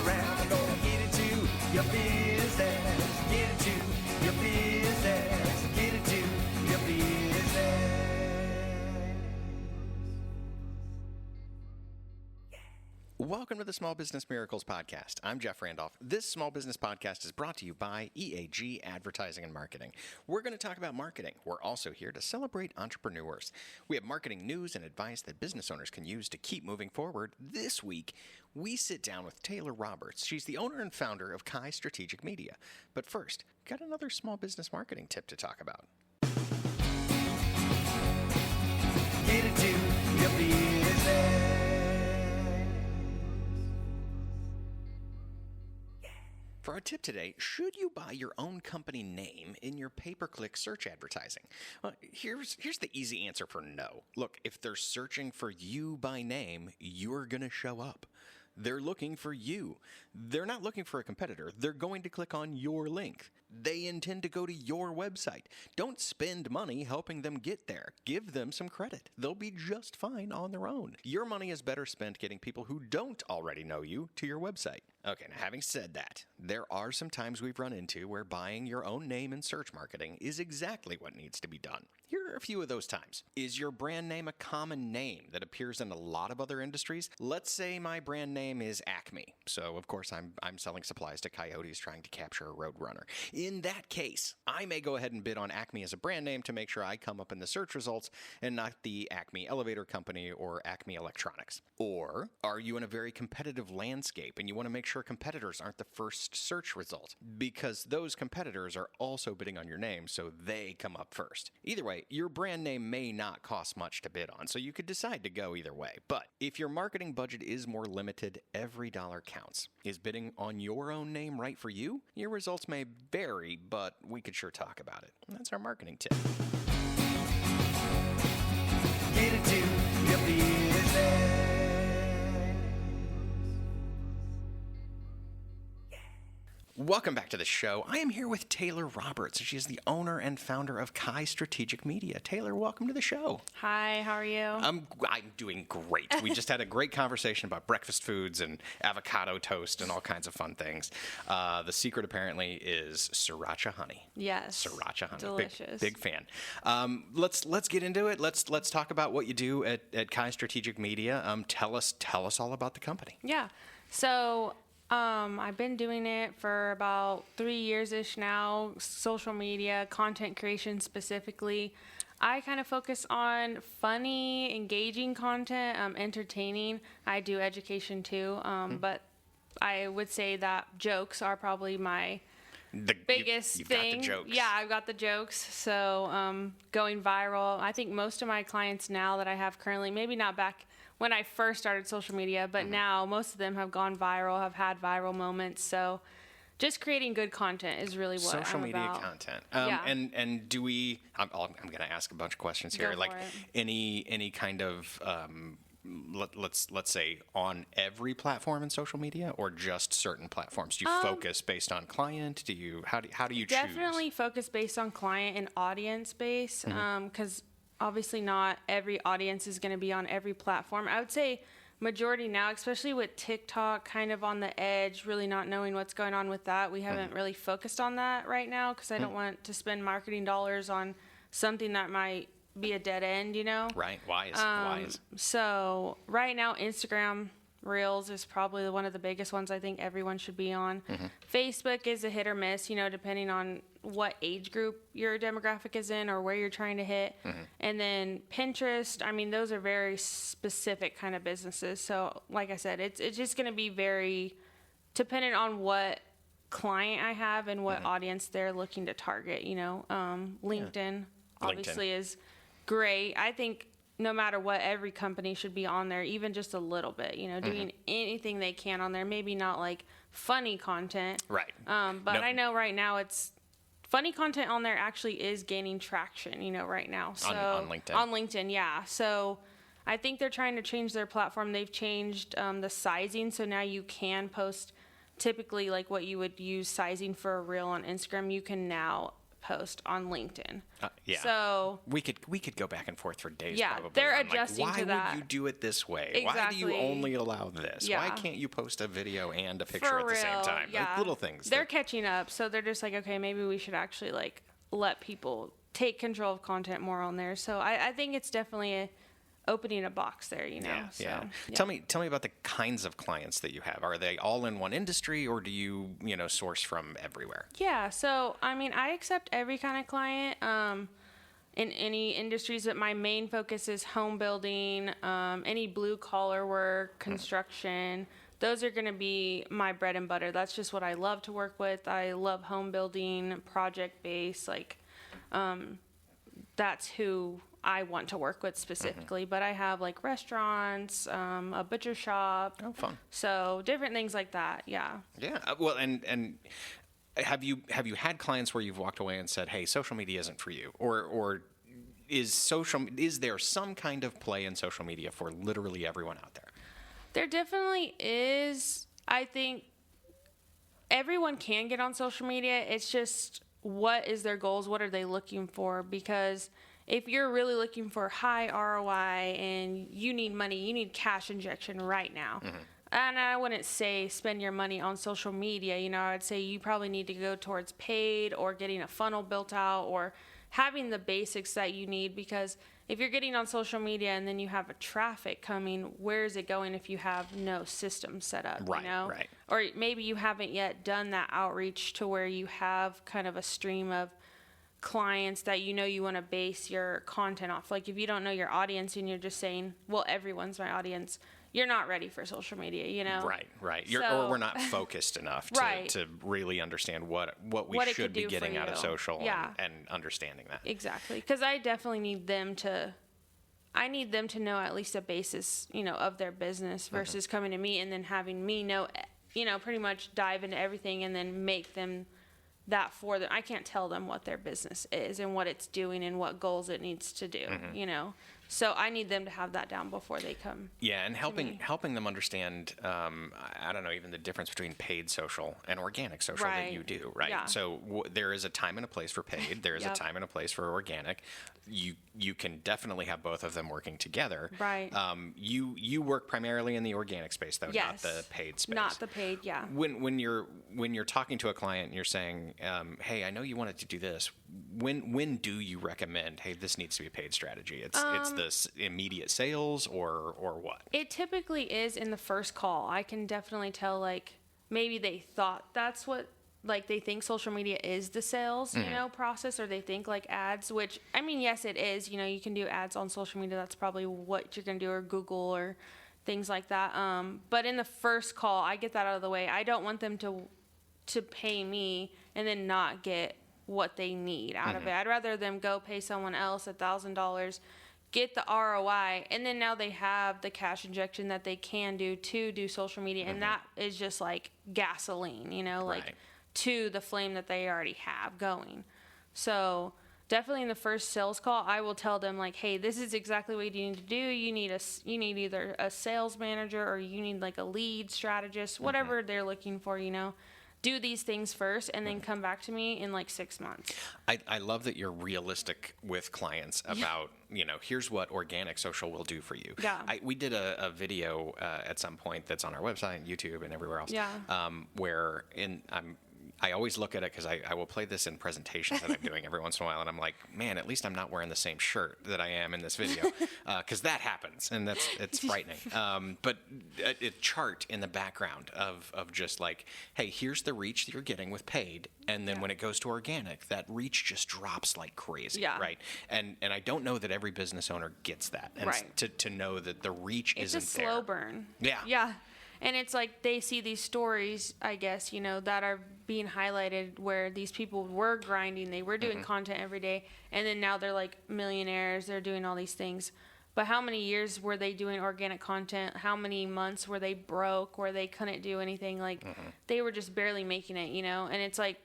around. We're gonna get into your business. Get into your business. Get into your business. Welcome to the Small Business Miracles Podcast. I'm Jeff Randolph. This small business podcast is brought to you by EAG Advertising and Marketing. We're going to talk about marketing. We're also here to celebrate entrepreneurs. We have marketing news and advice that business owners can use to keep moving forward. This week, we sit down with Taylor Roberts. She's the owner and founder of Kai Strategic Media. But first, got another small business marketing tip to talk about. Get into your business. For our tip today, should you buy your own company name in your pay-per-click search advertising? Here's the easy answer for no. Look, if they're searching for you by name, you're going to show up. They're looking for you. They're not looking for a competitor. They're going to click on your link. They intend to go to your website. Don't spend money helping them get there. Give them some credit. They'll be just fine on their own. Your money is better spent getting people who don't already know you to your website. Okay, now having said that, there are some times we've run into where buying your own name in search marketing is exactly what needs to be done. Here are a few of those times. Is your brand name a common name that appears in a lot of other industries? Let's say my brand name is Acme. So, of course, I'm selling supplies to coyotes trying to capture a roadrunner. In that case, I may go ahead and bid on Acme as a brand name to make sure I come up in the search results and not the Acme Elevator Company or Acme Electronics. Or are you in a very competitive landscape and you want to make sure competitors aren't the first search result? Because those competitors are also bidding on your name, so they come up first. Either way, your brand name may not cost much to bid on, so you could decide to go either way. But if your marketing budget is more limited, every dollar counts. Is bidding on your own name right for you? Your results may vary, but we could sure talk about it. And that's our marketing tip. Get into your business. Welcome back to the show. I am here with Taylor Roberts. She is the owner and founder of Kai Strategic Media. Taylor, welcome to the show. Hi, how are you? I'm doing great. We just had a great conversation about breakfast foods and avocado toast and all kinds of fun things. The secret apparently is sriracha honey. Yes. Sriracha honey. Delicious. Big fan. Let's get into it. Let's talk about what you do at Kai Strategic Media. Tell us all about the company. Yeah. So I've been doing it for about 3 years-ish now, social media, content creation specifically. I kind of focus on funny, engaging content, entertaining. I do education too, but I would say that jokes are probably my biggest you've thing. Got the jokes. Yeah, I've got the jokes. So going viral. I think most of my clients now that I have currently, maybe not back when I first started social media, but now most of them have gone viral, have had viral moments. So just creating good content is really what social I'm media about. content. Yeah. And do we? I'm going to ask a bunch of questions here. Go Like for it. any kind of let's say on every platform in social media, or just certain platforms? Do you focus based on client? Do you how do you choose? Definitely focus based on client and audience base, because obviously not every audience is going to be on every platform. I would say majority now, especially with TikTok kind of on the edge, really not knowing what's going on with that. We haven't really focused on that right now because I don't want to spend marketing dollars on something that might be a dead end, you know? Right. Wise. So right now, Instagram Reels is probably one of the biggest ones I think everyone should be on. Facebook is a hit or miss, you know, depending on what age group your demographic is in or where you're trying to hit. And then Pinterest, I mean, those are very specific kind of businesses. So like I said, it's just going to be very dependent on what client I have and what audience they're looking to target, you know. LinkedIn obviously is great. I think no matter what, every company should be on there, even just a little bit, you know, doing anything they can on there. Maybe not like funny content. Right. But I know right now it's funny content on there actually is gaining traction, you know, right now. So on LinkedIn. On LinkedIn, yeah. So I think they're trying to change their platform. They've changed the sizing. So now you can post typically like what you would use sizing for a reel on Instagram. You can now post on LinkedIn. Yeah. So we could go back and forth for days. Yeah, probably they're on, like, adjusting to why that. would you do it this way? Why do you Exactly. only allow this? Why Yeah. can't you post a video and a picture for at the same real, time? yeah. Like little things. They're that- catching up, so they're just like, okay, maybe we should actually like let people take control of content more on there. So I think it's definitely opening a box there, you know. Yeah, so, yeah. Tell me about the kinds of clients that you have. Are they all in one industry, or do you source from everywhere? Yeah, so I mean, I accept every kind of client in any industries, but my main focus is home building, any blue collar work, construction. Those are going to be my bread and butter. That's just what I love to work with. I love home building, project based, like that's who I want to work with specifically. But I have like restaurants, a butcher shop. Oh, fun. So different things like that. Yeah. Yeah. Well, and have you had clients where you've walked away and said, "Hey, social media isn't for you," or is there some kind of play in social media for literally everyone out there? There definitely is. I think everyone can get on social media. It's just what is their goals? What are they looking for? Because if you're really looking for high ROI and you need money, you need cash injection right now. And I wouldn't say spend your money on social media. I'd say you probably need to go towards paid or getting a funnel built out or having the basics that you need, because if you're getting on social media and then you have a traffic coming, where is it going if you have no system set up? Right, right. Or maybe you haven't yet done that outreach to where you have kind of a stream of clients that you want to base your content off. Like if you don't know your audience and you're just saying, well, everyone's my audience, you're not ready for social media, Right. Or we're not focused enough to really understand what we What it should could be do for getting out of you. social Yeah. and understanding that. Exactly. Because I definitely need them to know at least a basis, of their business versus coming to me and then having me know, pretty much dive into everything and then make them that for them. I can't tell them what their business is and what it's doing and what goals it needs to do, So I need them to have that down before they come. Yeah, and me. helping them understand, I don't know, even the difference between paid social and organic social that Right. you do, right? Yeah. So there is a time and a place for paid. There is a Yep. time and a place for organic. You can definitely have both of them working together. Right. You work primarily in the organic space, though, Yes. not the paid space. Not the paid, yeah. When you're talking to a client and you're saying, hey, I know you wanted to do this. When do you recommend, hey, this needs to be a paid strategy? It's this immediate sales or what? It typically is in the first call. I can definitely tell, like, maybe they thought that's what, like, they think social media is the sales, process, or they think, like, ads, which, I mean, yes, it is. You can do ads on social media. That's probably what you're going to do, or Google or things like that. But in the first call, I get that out of the way. I don't want them to pay me and then not get what they need out of it. I'd rather them go pay someone else $1,000, get the ROI, and then now they have the cash injection that they can do social media, and that is just like gasoline, like Right. to the flame that they already have going. So definitely in the first sales call, I will tell them, like, hey, this is exactly what you need to do. You need either a sales manager or you need like a lead strategist, whatever they're looking for, Do these things first and then come back to me in like 6 months. I love that you're realistic with clients about, here's what organic social will do for you. Yeah. We did a video at some point that's on our website, YouTube, and everywhere else. Yeah. Where I always look at it because I will play this in presentations that I'm doing every once in a while, and I'm like, man, at least I'm not wearing the same shirt that I am in this video, because that happens, and it's frightening. But a chart in the background of just like, hey, here's the reach that you're getting with paid, and then when it goes to organic, that reach just drops like crazy, Yeah. right? And I don't know that every business owner gets that, and Right. to know that the reach It's isn't a slow there. burn. Yeah. Yeah. And it's like they see these stories, I guess, that are being highlighted where these people were grinding, they were doing content every day, and then now they're like millionaires, they're doing all these things. But how many years were they doing organic content? How many months were they broke, where they couldn't do anything? Like, they were just barely making it, And it's like,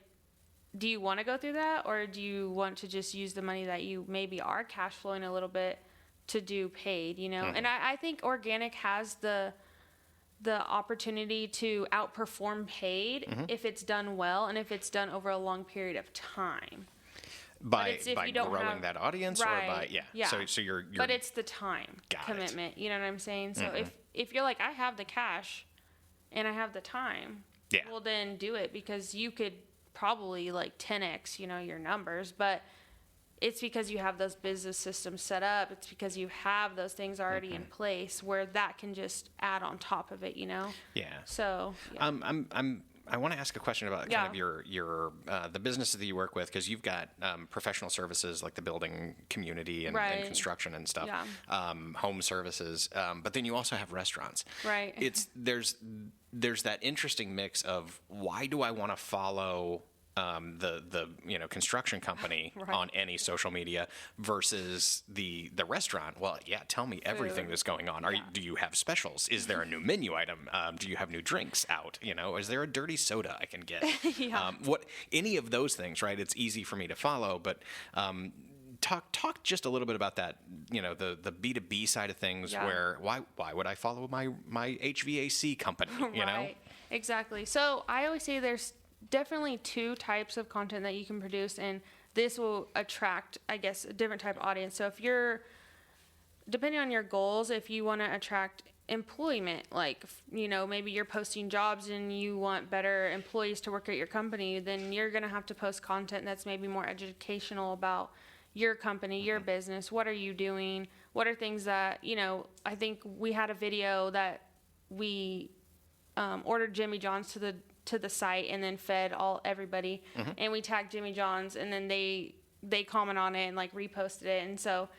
do you want to go through that, or do you want to just use the money that you maybe are cash flowing a little bit to do paid, And I think organic has the opportunity to outperform paid if it's done well and if it's done over a long period of time. by it's if by you don't growing have- that audience, or by So you're but it's the time Got it. commitment. You know what I'm saying? So if you're like, I have the cash and I have the time, Yeah. well then do it, because you could probably like 10x, your numbers, but it's because you have those business systems set up. It's because you have those things already in place where that can just add on top of it, Yeah. So, yeah. I want to ask a question about kind Yeah. of your the businesses that you work with, because you've got professional services like the building community and Right. construction and stuff, Yeah. home services, but then you also have restaurants. Right. There's that interesting mix of, why do I want to follow the construction company Right. on any social media versus the restaurant? Well, yeah, tell me everything Food. that's going on. Do you have specials? Is there a new menu item? Do you have new drinks out? Is there a dirty soda I can get? Yeah. Any of those things, right? It's easy for me to follow, but talk just a little bit about that, the B2B side of things, Yeah. where why would I follow my HVAC company, Right. Exactly. So I always say there's definitely two types of content that you can produce, and this will attract, I guess, a different type of audience. So if you're, depending on your goals, if you want to attract employment, like, maybe you're posting jobs and you want better employees to work at your company, then you're going to have to post content that's maybe more educational about your company, your business. What are you doing? What are things that, I think we had a video that we ordered Jimmy John's to the site and then fed everybody, and we tagged Jimmy John's, and then they comment on it and like reposted it, and so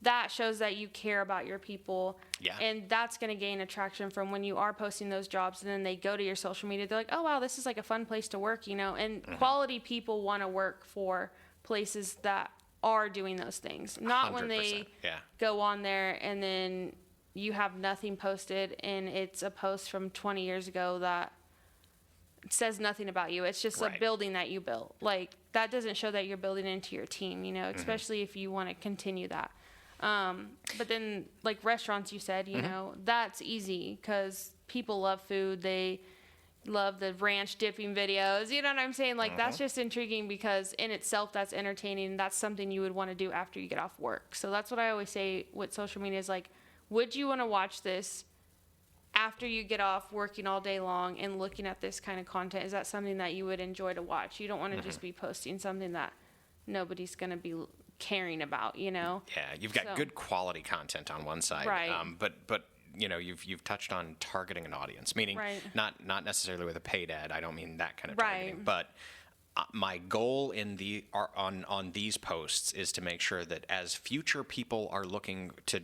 that shows that you care about your people. Yeah. And that's going to gain attraction from when you are posting those jobs, and then they go to your social media, they're like, oh wow, this is like a fun place to work, and quality people want to work for places that are doing those things, not when they 100%, yeah. go on there and then you have nothing posted and it's a post from 20 years ago that says nothing about you. It's just Right. a building that you built. Like, that doesn't show that you're building into your team, especially if you want to continue that. But then, like restaurants, you said, that's easy because people love food. They love the ranch dipping videos. You know what I'm saying? Like, that's just intriguing because in itself, that's entertaining. That's something you would want to do after you get off work. So that's what I always say with social media is like, would you want to watch this after you get off working all day long and looking at this kind of content? Is that something that you would enjoy to watch? You don't want to just be posting something that nobody's going to be caring about, Yeah, you've got So- good quality content on one side, Right. But you've touched on targeting an audience, meaning Right. not necessarily with a paid ad. I don't mean that kind of Right. targeting, but my goal on these posts is to make sure that as future people are looking to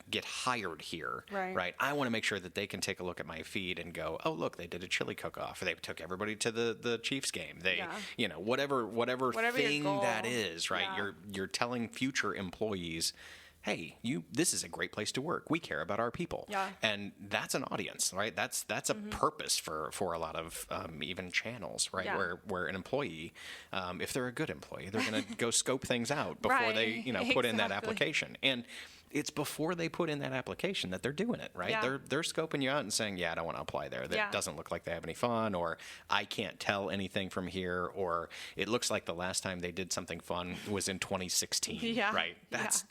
get hired here, Right. I want to make sure that they can take a look at my feed and go, oh look, they did a chili cook-off, or they took everybody to the Chiefs game. They, Yeah. whatever Whatever your thing goal. that is, right? Yeah. You're telling future employees, hey, this is a great place to work. We care about our people. Yeah. And that's an audience, right? That's a purpose for a lot of even channels, right? Yeah. Where an employee, if they're a good employee, they're going to go scope things out before they, Right. put in that Exactly. application. And it's before they put in that application that they're doing it, right? Yeah. They're scoping you out and saying, yeah, I don't want to apply there. That Yeah. doesn't look like they have any fun, or I can't tell anything from here, or it looks like the last time they did something fun was in 2016, Yeah. right? That's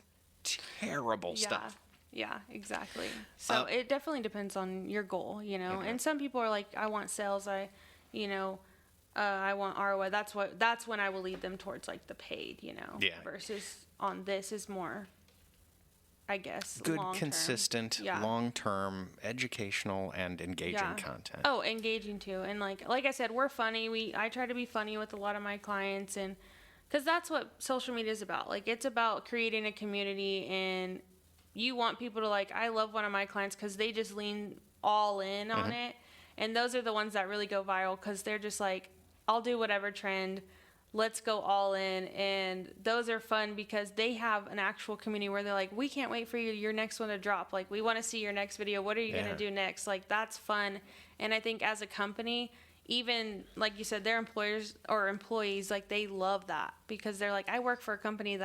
terrible stuff. Yeah, exactly. So it definitely depends on your goal, And some people are like, I want sales. I want ROI. That's when I will lead them towards like the paid, Yeah. Versus on this is more, I guess, Good, long-term. consistent, Yeah. long-term, educational, and engaging content. Oh, engaging too. And like I said, we're funny. I try to be funny with a lot of my clients, and because that's what social media is about. Like, it's about creating a community, and you want people to like, I love one of my clients because they just lean all in on it. And those are the ones that really go viral because they're just like, I'll do whatever trend. Let's go all in. And those are fun because they have an actual community where they're like, we can't wait for your next one to drop. Like, we want to see your next video. What are you going to do next? Like, that's fun. And I think as a company, even like you said, their employers or employees, like, they love that because they're like, I work for a company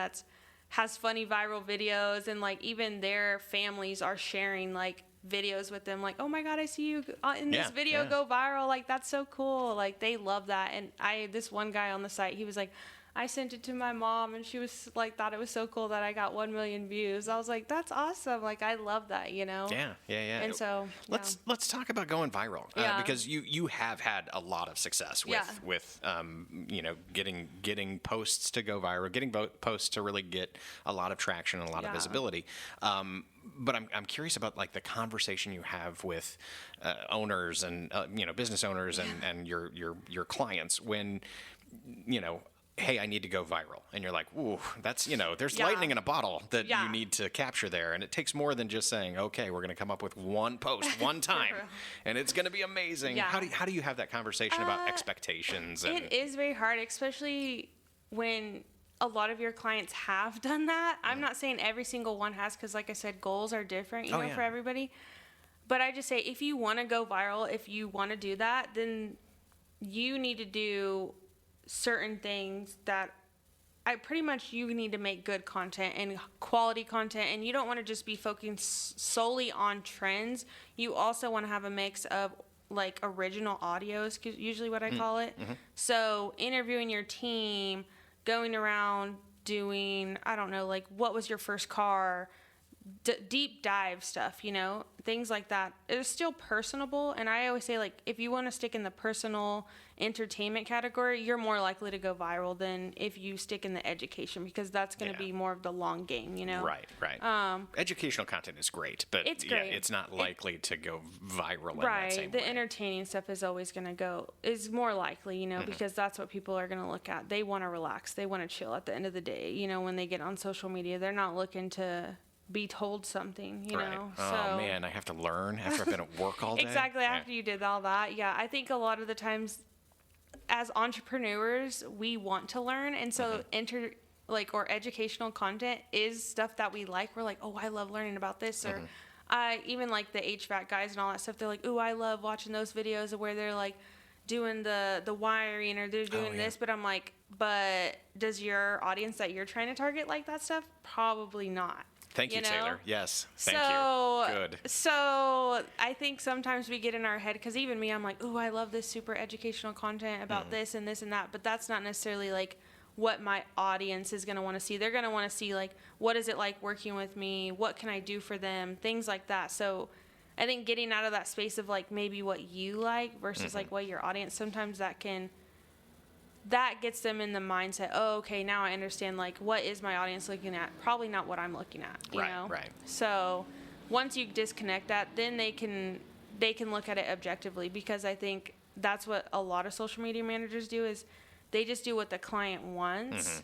has funny viral videos, and like even their families are sharing like videos with them, like, oh my god, I see you in this video go viral. Like, that's so cool. Like, they love that. And this one guy on the site, he was like, I sent it to my mom, and she was like, thought it was so cool that I got 1 million views. I was like, that's awesome. Like, I love that, you know? Yeah. And so, let's talk about going viral, Yeah. because you have had a lot of success with getting posts to go viral, getting posts to really get a lot of traction and a lot of visibility. But I'm curious about like the conversation you have with owners and business owners and your clients when hey, I need to go viral. And you're like, ooh, that's, there's lightning in a bottle that you need to capture there. And it takes more than just saying, okay, we're going to come up with one post one time and it's going to be amazing. Yeah. How do you have that conversation about expectations? It is very hard, especially when a lot of your clients have done that. I'm not saying every single one has, because like I said, goals are different, for everybody. But I just say, if you want to go viral, if you want to do that, then you need to do certain things that you need to make good content and quality content, and you don't want to just be focused solely on trends. You also want to have a mix of like original audios, usually what I call it. So interviewing your team, going around doing, I don't know, like what was your first car, deep dive stuff, things like that. It's still personable, and I always say, like, if you want to stick in the personal entertainment category, you're more likely to go viral than if you stick in the education, because that's going to be more of the long game, Right. Educational content is great, but it's great. It's not likely to go viral in right. that same The way. entertaining stuff is always going to is more likely, because that's what people are going to look at. They want to relax. They want to chill at the end of the day, when they get on social media. They're not looking to be told something, right. know. Oh man, I have to learn after I've been at work all day. Exactly, after you did all that. Yeah, I think a lot of the times as entrepreneurs, we want to learn, and so or educational content is stuff that we like. We're like, oh, I love learning about this, or even like the HVAC guys and all that stuff. They're like, ooh, I love watching those videos of where they're like doing the wiring, or they're doing this. But I'm like, but does your audience that you're trying to target like that stuff? Probably not. Thank you, Taylor. Yes. Thank you. Good. So I think sometimes we get in our head, because even me, I'm like, ooh, I love this super educational content about this and this and that. But that's not necessarily like what my audience is going to want to see. They're going to want to see, like, what is it like working with me? What can I do for them? Things like that. So I think getting out of that space of like maybe what you like versus like what your audience, sometimes that gets them in the mindset, oh, okay, now I understand, like, what is my audience looking at? Probably not what I'm looking at, you know? Right. So once you disconnect that, then they can look at it objectively, because I think that's what a lot of social media managers do, is they just do what the client wants.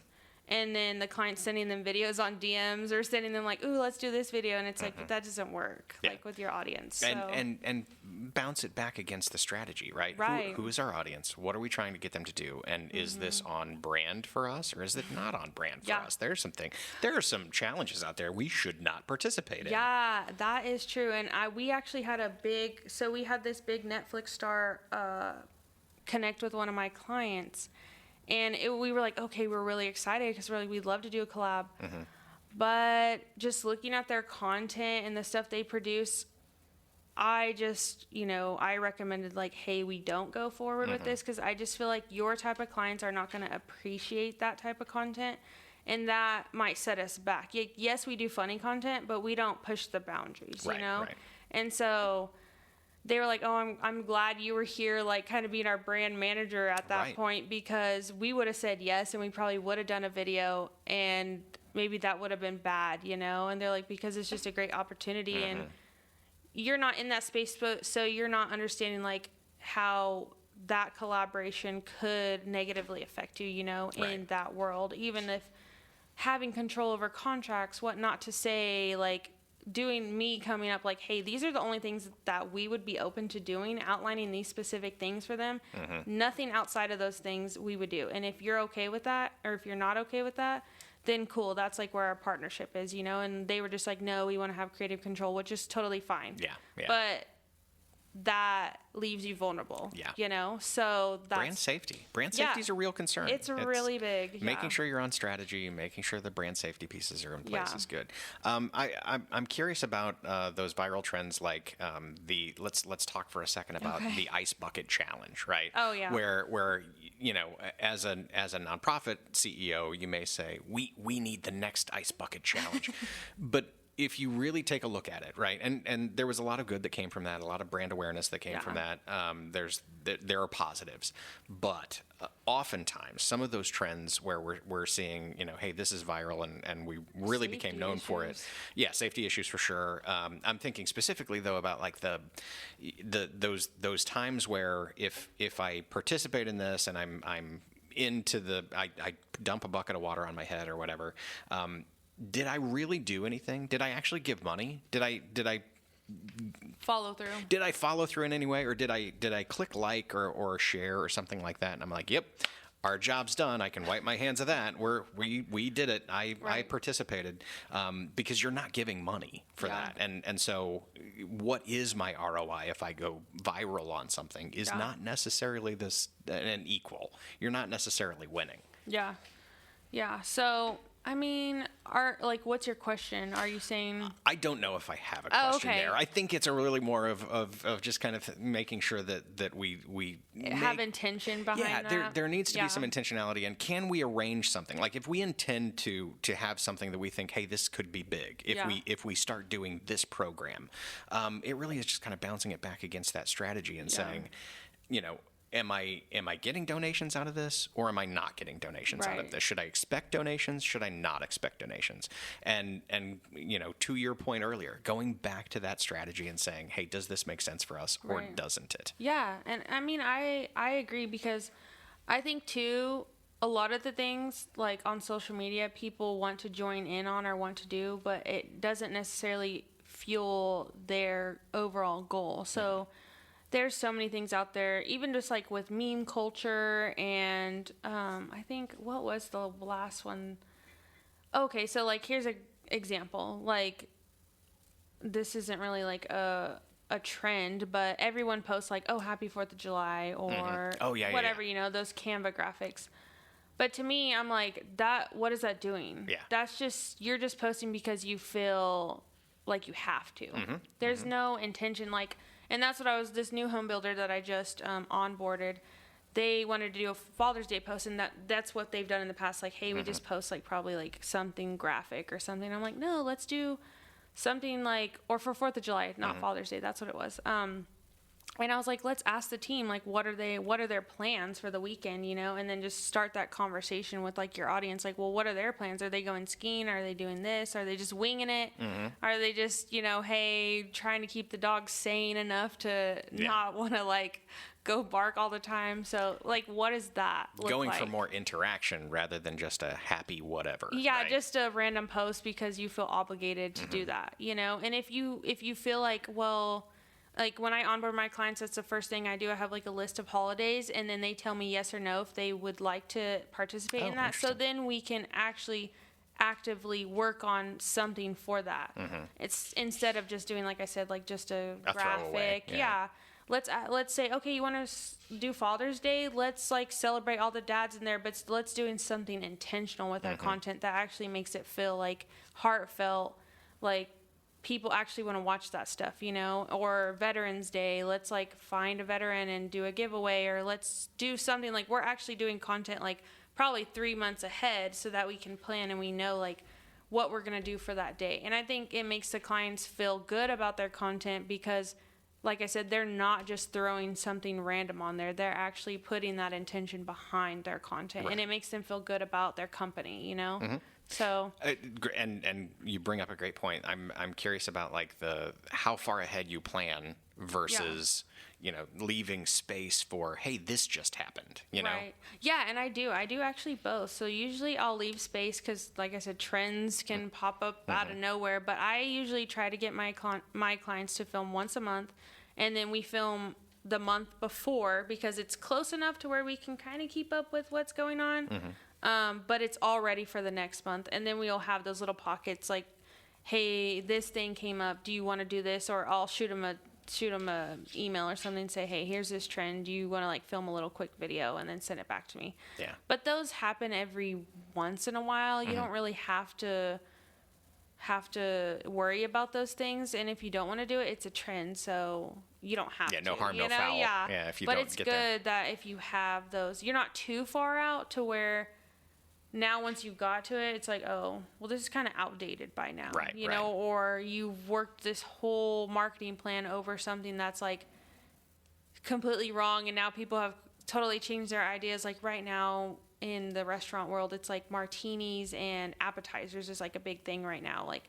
And then the client's sending them videos on DMs, or sending them like, ooh, let's do this video. And it's like, that doesn't work, like with your audience. So. And bounce it back against the strategy, right? Right. Who is our audience? What are we trying to get them to do? And is this on brand for us, or is it not on brand for us? There are some challenges out there we should not participate in. Yeah, that is true. And we actually had we had this big Netflix star connect with one of my clients. And we were like, okay, we're really excited, because we're like, we'd love to do a collab. But just looking at their content and the stuff they produce, I just, I recommended like, hey, we don't go forward with this, because I just feel like your type of clients are not going to appreciate that type of content. And that might set us back. Yes, we do funny content, but we don't push the boundaries, you know? Right. And so they were like, oh, I'm glad you were here, like kind of being our brand manager at that point, because we would have said yes, and we probably would have done a video, and maybe that would have been bad, And they're like, because it's just a great opportunity, and you're not in that space, so you're not understanding like how that collaboration could negatively affect you, in that world, even if having control over contracts, what not to say, like coming up like, hey, these are the only things that we would be open to doing, outlining these specific things for them. Nothing outside of those things we would do. And if you're okay with that, or if you're not okay with that, then cool, that's like where our partnership is, And they were just like, no, we want to have creative control, which is totally fine. Yeah. But that leaves you vulnerable. Yeah. You know, so that's Brand safety. Brand Yeah. safety is a real concern. It's really big. Making yeah. sure you're on strategy, making sure the brand safety pieces are in place Yeah. is good. I'm curious about those viral trends, like let's talk for a second about Okay. the ice bucket challenge, right? Oh, yeah. Where you know, as a nonprofit CEO, you may say we need the next ice bucket challenge, but if you really take a look at it, right, and there was a lot of good that came from that, a lot of brand awareness that came Yeah. from that. There are positives, but oftentimes some of those trends where we're seeing, you know, hey, this is viral, and we really Safety became known for it. issues. Yeah, safety issues for sure. I'm thinking specifically though about like those times where if I participate in this and I'm into I dump a bucket of water on my head or whatever. Did I really do anything? Did I actually give money? Did I Follow through. did I follow through in any way, or did I click like or share or something like that? And I'm like, yep, our job's done. I can wipe my hands of that. We did it. I Right. participated, because you're not giving money for Yeah. that. And so what is my ROI if I go viral on something is Yeah. not necessarily an equal. You're not necessarily winning. Yeah. Yeah. So, I mean, what's your question? Are you saying? I don't know if I have a Oh, question okay. there. I think it's a really more of just kind of making sure that we Have make- intention behind yeah, that? there needs to Yeah. be some intentionality, and can we arrange something? Like if we intend to have something that we think, hey, this could be big. Yeah. If we start doing this program, it really is just kind of bouncing it back against that strategy and Yeah. saying, you know, am I getting donations out of this, or am I not getting donations out of Right. this? Should I expect donations? Should I not expect donations? And you know, to your point earlier, going back to that strategy and saying, hey, does this make sense for us or Right. doesn't it? Yeah, and I mean, I agree, because I think too, a lot of the things like on social media people want to join in on or want to do, but it doesn't necessarily fuel their overall goal. So there's so many things out there, even just like with meme culture, and I think, what was the last one? Okay, so like here's an example. Like, this isn't really like a trend, but everyone posts like, oh, happy 4th of July, or Oh, yeah, yeah, whatever, yeah. you know, those Canva graphics. But to me, I'm like, what is that doing? Yeah. That's just, you're just posting because you feel like you have to. There's no intention, like, and that's what this new home builder that I just onboarded, they wanted to do a Father's Day post, and that's what they've done in the past. Like, hey, we just post like probably like something graphic or something. I'm like, no, let's do something like, or for 4th of July, not Father's Day. That's what it was. And I was like, let's ask the team, like, what are their plans for the weekend, you know? And then just start that conversation with like your audience. Like, well, what are their plans? Are they going skiing? Are they doing this? Are they just winging it? Are they just, you know, hey, trying to keep the dog sane enough to not want to like go bark all the time? So like, what does that look Going like? for more interaction rather than just a happy whatever. Yeah, right? just a random post because you feel obligated to do that, you know? And if you feel like, well, like when I onboard my clients, that's the first thing I do. I have like a list of holidays, and then they tell me yes or no if they would like to participate in that. So then we can actually actively work on something for that. It's instead of just doing, like I said, like just a throwaway, graphic. yeah. Let's say, okay, you want to do Father's Day? Let's like celebrate all the dads in there, but let's doing something intentional with our content that actually makes it feel like heartfelt, like people actually want to watch that stuff, you know? Or Veterans Day, let's like find a veteran and do a giveaway, or let's do something like we're actually doing content like probably 3 months ahead so that we can plan and we know like what we're going to do for that day. And I think it makes the clients feel good about their content because, like I said, they're not just throwing something random on there. They're actually putting that intention behind their content, and it makes them feel good about their company, you know? So And you bring up a great point. I'm curious about like how far ahead you plan versus you know, leaving space for, hey, this just happened, you know? Right. Yeah, and I do actually both. So usually I'll leave space because, like I said, trends can pop up out of nowhere. But I usually try to get my clients to film once a month, and then we film the month before because it's close enough to where we can kind of keep up with what's going on. But it's all ready for the next month, and then we'll have those little pockets like, hey, this thing came up. Do you want to do this? Or I'll shoot them a shoot them a email or something and say, hey, here's this trend. You want to like film a little quick video and then send it back to me. Yeah. But those happen every once in a while. You don't really have to worry about those things. And if you don't want to do it, it's a trend. So you don't have to. Yeah, no harm, you no know? foul. Yeah. If you but don't it's get good there. that if you have those, you're not too far out to where now once you've got to it, it's like, oh, well, this is kind of outdated by now. Right, You know, or you've worked this whole marketing plan over something that's like completely wrong. And now people have totally changed their ideas. Like right now in the restaurant world, it's like martinis and appetizers is like a big thing right now. Like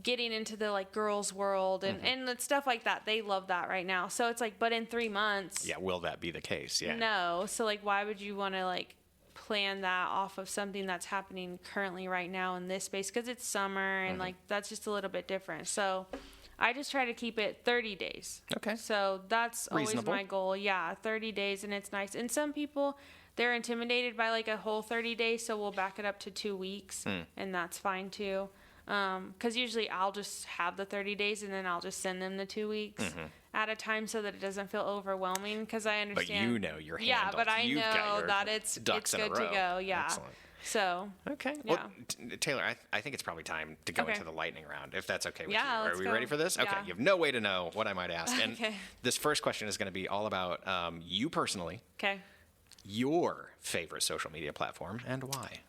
getting into the like girls world and stuff like that. They love that right now. So it's like, but in 3 months. Yeah, will that be the case? Yeah. No. So like, why would you want to like plan that off of something that's happening currently right now in this space? Because it's summer and like that's just a little bit different. So I just try to keep it 30 days. Okay. So that's Reasonable. always my goal. Yeah, 30 days, and it's nice. And some people, they're intimidated by like a whole 30 days, so we'll back it up to 2 weeks, and that's fine too. Because usually I'll just have the 30 days, and then I'll just send them the 2 weeks at a time so that it doesn't feel overwhelming. Because I But understand. you know you're handled. Yeah, but I You've got know your that it's ducks in a good to row. go. Yeah. Excellent. So. Okay. Yeah. Well, Taylor, I think it's probably time to go Okay. into the lightning round, if that's okay with Yeah, you. Are let's we go. ready for this? Okay. Yeah. You have no way to know what I might ask. And Okay. this first question is going to be all about you personally, Okay. your favorite social media platform, and why.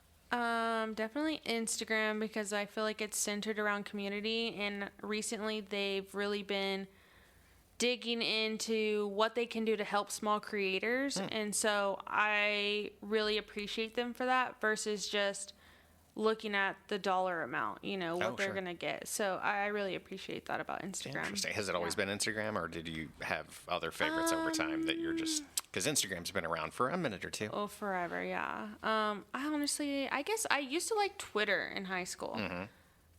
Definitely Instagram, because I feel like it's centered around community, and recently they've really been digging into what they can do to help small creators, and so I really appreciate them for that versus just looking at the dollar amount, you know, what Oh, they're sure. gonna get. So I really appreciate that about Instagram. Interesting. Has it always Yeah. been Instagram, or did you have other favorites over time that you're just... Because Instagram's been around for a minute or two. Oh, forever, yeah. I guess I used to like Twitter in high school.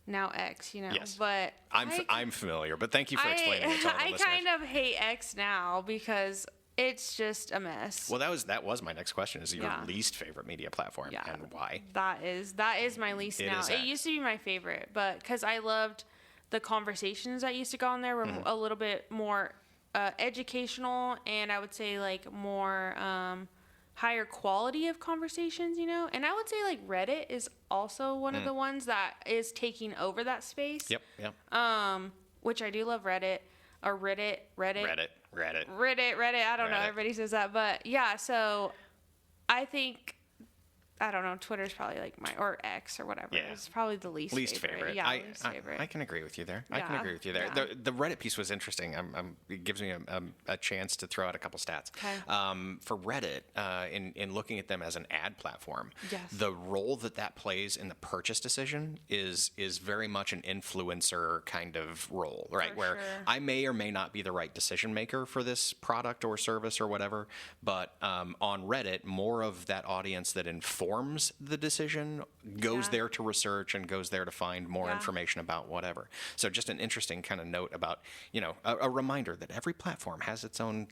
Now X, you know. Yes. But I'm familiar, but thank you for explaining it to all the I listeners. kind of hate X now because it's just a mess. Well, that was my next question. Is your Yeah. least favorite media platform, Yeah. and why? That is my least It now. is It X. used to be my favorite, but because I loved the conversations that used to go on there were a little bit more educational, and I would say like more higher quality of conversations, you know. And I would say like Reddit is also one of the ones that is taking over that space. Yep. Which I do love Reddit or Reddit. Reddit. I don't know. Reddit. Everybody says that, but yeah. So I think I don't know. Twitter's probably like or X or whatever. Yeah. It's probably the least favorite. Yeah, I, least I- favorite. I can agree with you there. I can Yeah, agree with you there. yeah. The Reddit piece was interesting. It gives me a chance to throw out a couple stats. Okay. For Reddit, in looking at them as an ad platform, Yes. the role that plays in the purchase decision is very much an influencer kind of role, right? For Where sure. I may or may not be the right decision maker for this product or service or whatever, but on Reddit, more of that audience that informs the decision goes Yeah. there to research and goes there to find more Yeah. information about whatever. So just an interesting kind of note about, a reminder that every platform has its own,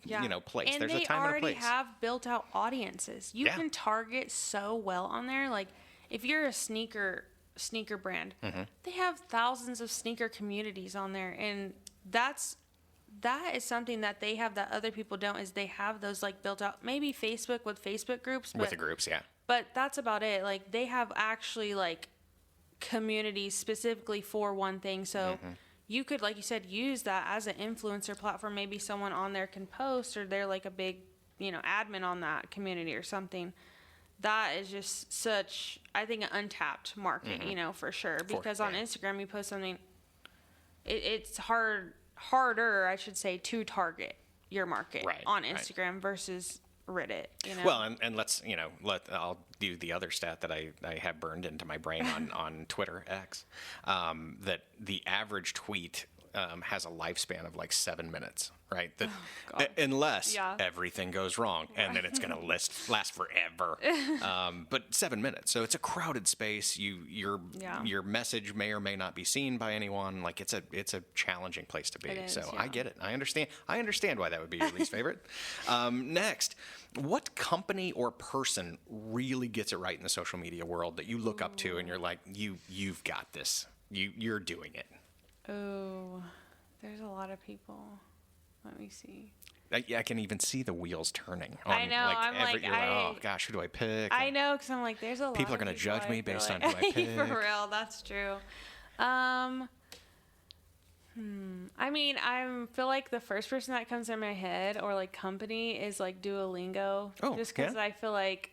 place. And There's they a time and a already place. have built out audiences. You Yeah. can target so well on there. Like if you're a sneaker brand, Mm-hmm. they have thousands of sneaker communities on there, and that is something that they have that other people don't. Is they have those like built out. Maybe Facebook with Facebook groups, With the groups, yeah. but that's about it. Like they have actually like communities specifically for one thing. So you could, like you said, use that as an influencer platform. Maybe someone on there can post, or they're like a big, admin on that community or something. That is just such, I think, an untapped market, for sure. Because on yeah. Instagram, you post something, it's harder, I should say, to target your market Right, on right. Instagram versus Reddit. Well, and let's, I'll do the other stat that I have burned into my brain on Twitter X, that the average tweet has a lifespan of like 7 minutes, right? That unless Yeah. everything goes wrong, and then it's going to last forever. But 7 minutes, so it's a crowded space. Your Yeah. message may or may not be seen by anyone. Like it's a challenging place to be. It is, so yeah. I get it. I understand why that would be your least favorite. Next, what company or person really gets it right in the social media world that you look up to and you're like, you've got this. You're doing it. Oh, There's a lot of people. Let me see. I can even see the wheels turning. I know, I'm like, you're oh gosh, who do I pick? I know, because I'm like, there's a lot People are of gonna judge I me feel based like- on who I pick. For real, that's true. I mean, I feel like the first person that comes in my head or like company is like Duolingo. Oh, just because yeah? I feel like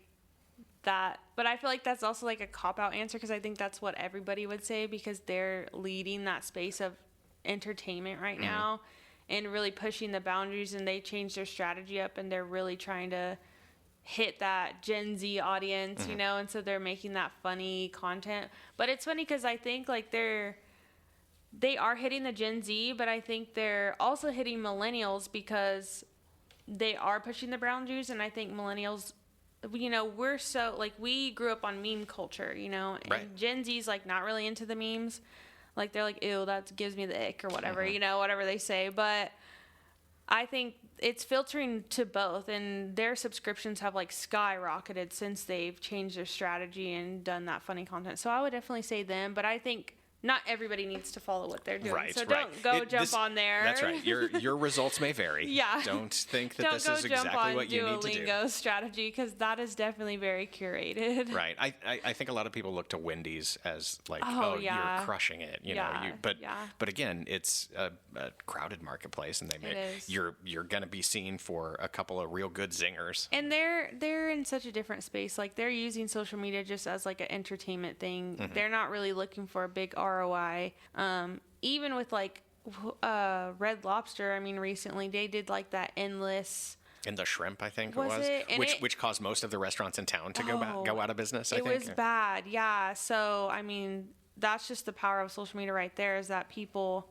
that, but I feel like that's also like a cop out answer because I think that's what everybody would say because they're leading that space of entertainment right now and really pushing the boundaries, and they changed their strategy up and they're really trying to hit that Gen Z audience, you know, and so they're making that funny content. But it's funny because I think like they are hitting the Gen Z, but I think they're also hitting millennials because they are pushing the boundaries. And I think millennials, you know, we're so like, we grew up on meme culture, you know, and Right. Gen Z's like not really into the memes. Like they're like, ew, that gives me the ick or whatever, you know, whatever they say. But I think it's filtering to both, and their subscriptions have like skyrocketed since they've changed their strategy and done that funny content. So I would definitely say them, but I think not everybody needs to follow what they're doing. Right, so right. don't go jump on there. That's right. Your results may vary. Yeah. Don't think that Don't this go is jump exactly on what you need to do. Duolingo's strategy because that is definitely very curated. Right. I think a lot of people look to Wendy's as like, Oh, oh, yeah. you're crushing it. You know. Yeah, yeah. But again, it's a crowded marketplace, and is. you're going to be seen for a couple of real good zingers. And they're in such a different space. Like they're using social media just as like an entertainment thing. They're not really looking for a big ROI. Even with like Red Lobster, I mean, recently they did like that endless. And the shrimp, I think Was it was, it? And which caused most of the restaurants in town to go out of business. I It think was bad, yeah. So I mean, that's just the power of social media right there. Is that people,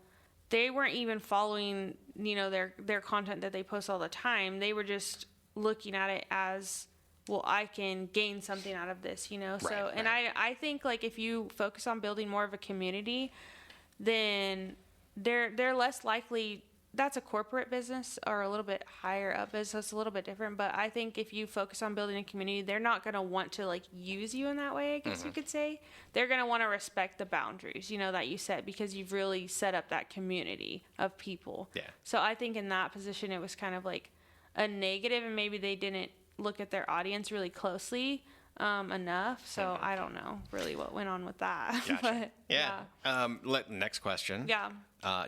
they weren't even following, you know, their content that they post all the time. They were just looking at it as, well, I can gain something out of this, you know. So, Right, and right. I think like if you focus on building more of a community, then they're less likely. That's a corporate business or a little bit higher up business, a little bit different. But I think if you focus on building a community, they're not going to want to like use you in that way, I guess you could say. They're going to want to respect the boundaries, you know, that you set because you've really set up that community of people. Yeah. So I think in that position, it was kind of like a negative, and maybe they didn't look at their audience really closely enough. So I don't know really what went on with that. Gotcha. But Yeah. Next question. Yeah.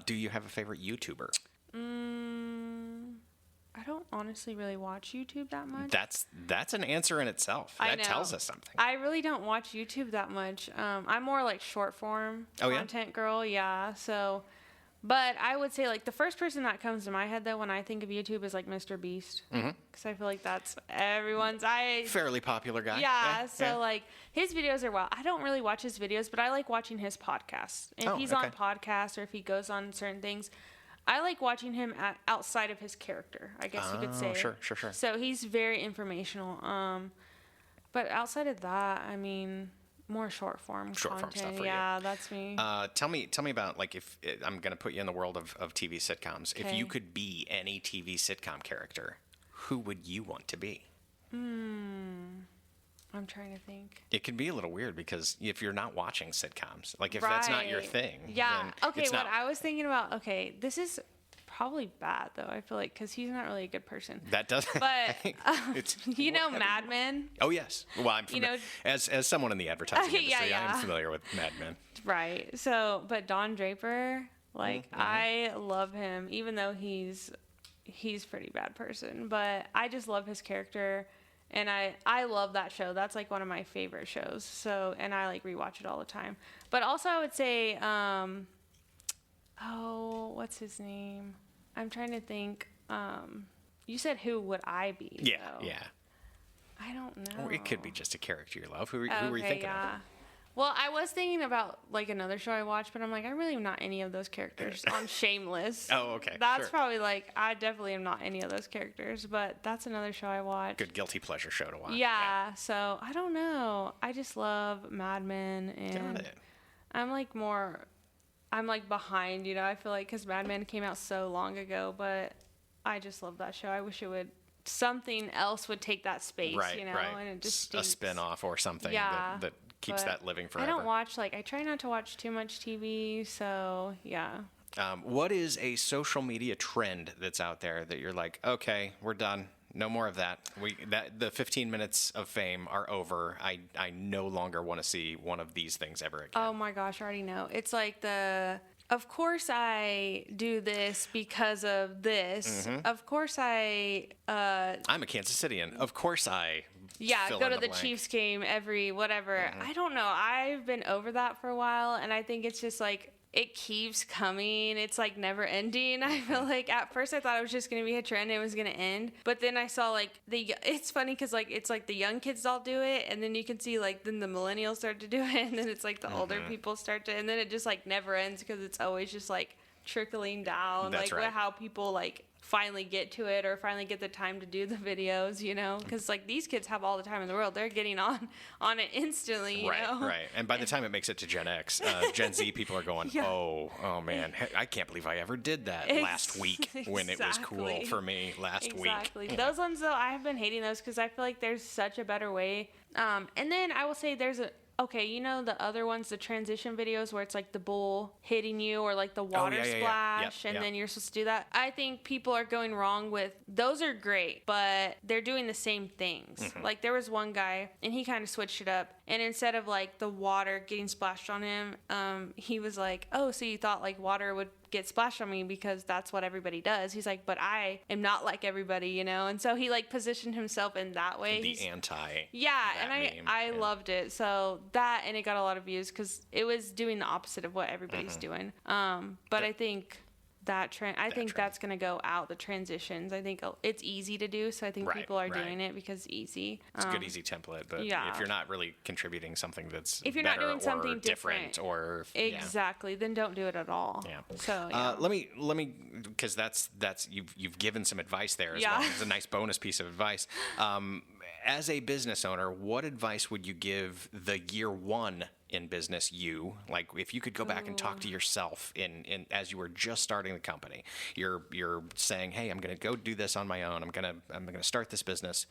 Do you have a favorite YouTuber? I don't honestly really watch YouTube that much. That's an answer in itself. I That know. tells us something. I really don't watch YouTube that much. I'm more like short form Oh, yeah? content girl. Yeah. So, but I would say like the first person that comes to my head though when I think of YouTube is like Mr. Beast. Because I feel like that's everyone's. Fairly popular guy. Yeah, so yeah. like his videos are wild. I don't really watch his videos, but I like watching his podcasts. If Oh, he's okay. on podcasts or if he goes on certain things, I like watching him outside of his character, I guess you could say. sure. So he's very informational. But outside of that, I mean, more short form Short form content. stuff for you. Yeah, that's me. Tell me about like if I'm going to put you in the world of TV sitcoms. If you Okay. could be any TV sitcom character, who would you want to be? I'm trying to think. It can be a little weird because if you're not watching sitcoms, like if that's not your Right. thing, Yeah. then Okay. it's What not. I was thinking about. Okay, this is probably bad though. I feel like because he's not really a good person. That doesn't. But it's you know, Mad Men. Oh yes. Well, I'm You know- as someone in the advertising Okay, yeah, industry, I yeah. am familiar with Mad Men. Right. So, but Don Draper, like Mm-hmm. I love him, even though he's pretty bad person. But I just love his character, and I love that show. That's like one of my favorite shows. So, and I like rewatch it all the time. But also, I would say, what's his name? I'm trying to think. You said who would I be? Yeah, though. yeah. I don't know. Or it could be just a character you love. Who were you thinking of? Well, I was thinking about like another show I watched, but I'm like, I'm really not any of those characters on Shameless. Oh, okay, That's sure. probably like, I definitely am not any of those characters, but that's another show I watched. Good guilty pleasure show to watch. Yeah, so I don't know. I just love Mad Men, and Got it. I'm like behind, you know, I feel like because Mad Men came out so long ago, but I just love that show. I wish something else would take that space, Right, you know, right. and it just A stinks. spin-off or something Yeah, that keeps but that living forever. I don't watch, like, I try not to watch too much TV, so, yeah. What is a social media trend that's out there that you're like, okay, we're done. No more of that. The 15 minutes of fame are over. I no longer want to see one of these things ever again. Oh my gosh, I already know. It's like of course I do this because of this. Of course I'm a Kansas Cityan. Of course I fill go in to the blank. Chiefs game every whatever. I don't know. I've been over that for a while, and I think it's just like it keeps coming. It's like never ending. I feel like at first I thought it was just going to be a trend and it was going to end. But then I saw like it's funny because like it's like the young kids all do it. And then you can see like then the millennials start to do it. And then it's like the older people start to, and then it just like never ends because it's always just like trickling down. That's like right. how people like finally get to it or finally get the time to do the videos, you know, because like these kids have all the time in the world. They're getting on it instantly, you know? Right. And by the time it makes it to Gen X, Gen Z people are going, Yeah. oh man, I can't believe I ever did that last week when it was cool Exactly. for me last week. Exactly. Those ones, though, I have been hating those because I feel like there's such a better way. And then I will say okay, you know the other ones, the transition videos where it's like the bull hitting you or like the water yeah. splash Yep. then you're supposed to do that. I think people are going wrong with those are great, but they're doing the same things. Like there was one guy and he kind of switched it up, and instead of like the water getting splashed on him, he was like, oh, so you thought like water would get splashed on me because that's what everybody does. He's like, but I am not like everybody, you know? And so he like positioned himself in that way. The anti. Yeah, that and meme. I loved it. So that, and it got a lot of views because it was doing the opposite of what everybody's doing. But I think that trend, that's going to go out, the transitions. I think it's easy to do, so I think people are doing it because it's easy. It's a good, easy template, but yeah. if you're not really contributing something that's If you're not better doing something or different or exactly, then don't do it at all. Yeah. So yeah. Let me because that's you've given some advice there as Yeah. well. It's a nice bonus piece of advice. As a business owner, what advice would you give the year one in business you? Like if you could go back and talk to yourself in as you were just starting the company, you're saying, hey, I'm going to go do this on my own. I'm going to start this business.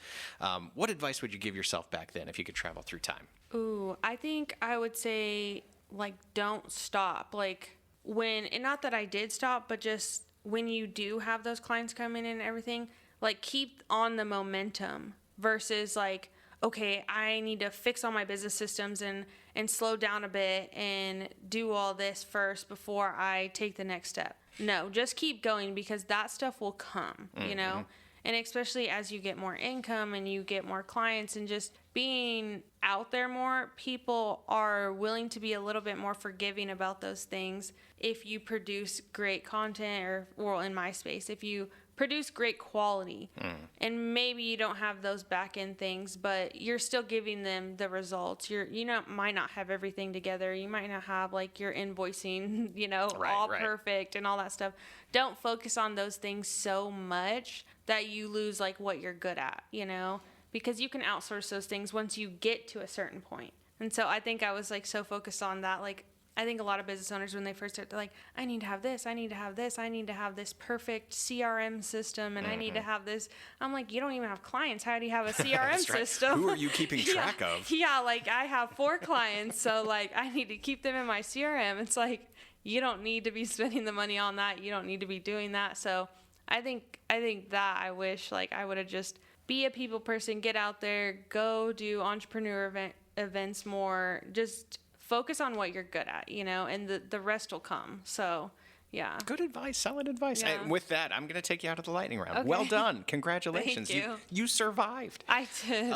What advice would you give yourself back then if you could travel through time? Ooh, I think I would say like don't stop. Like and not that I did stop, but just when you do have those clients come in and everything, like keep on the momentum versus like, okay, I need to fix all my business systems and slow down a bit and do all this first before I take the next step. No, just keep going because that stuff will come, you know? And especially as you get more income and you get more clients and just being out there more, people are willing to be a little bit more forgiving about those things if you produce great content or, well, in my space, if you produce great quality and maybe you don't have those back end things, but you're still giving them the results. Might not have everything together. You might not have like your invoicing, all perfect and all that stuff. Don't focus on those things so much that you lose like what you're good at, because you can outsource those things once you get to a certain point. And so I think I was like so focused on that. Like I think a lot of business owners when they first start, they're like, I need to have this, I need to have this, I need to have this perfect CRM system, and I need to have this. I'm like, you don't even have clients. How do you have a CRM system? Who are you keeping track of? Yeah, like I have 4 clients, so like I need to keep them in my CRM. It's like you don't need to be spending the money on that. You don't need to be doing that. So I think that I wish like I would have just be a people person, get out there, go do entrepreneur events more, just focus on what you're good at, and the rest will come. So, yeah. Good advice, solid advice. Yeah. And with that, I'm going to take you out of the lightning round. Okay. Well done. Congratulations. Thank you. You survived. I did.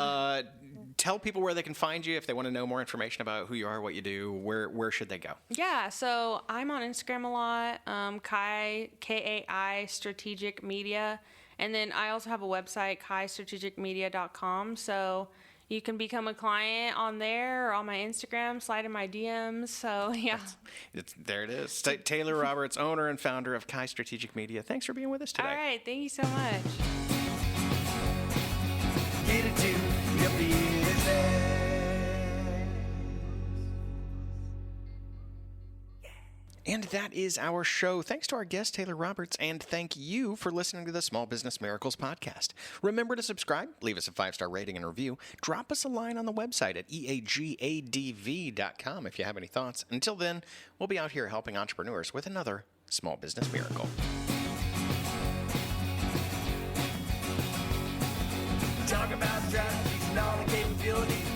Tell people where they can find you if they want to know more information about who you are, what you do. Where should they go? Yeah, so I'm on Instagram a lot, Kai, Kai Strategic Media. And then I also have a website, kaistrategicmedia.com. So you can become a client on there or on my Instagram, slide in my DMs. So, yeah. There it is. Taylor Roberts, owner and founder of Kai Strategic Media. Thanks for being with us today. All right. Thank you so much. Get it to your business. And that is our show. Thanks to our guest, Taylor Roberts, and thank you for listening to the Small Business Miracles podcast. Remember to subscribe, leave us a 5-star rating and review, drop us a line on the website at eagadv.com if you have any thoughts. Until then, we'll be out here helping entrepreneurs with another Small Business Miracle. Talk about strategies and all the capabilities.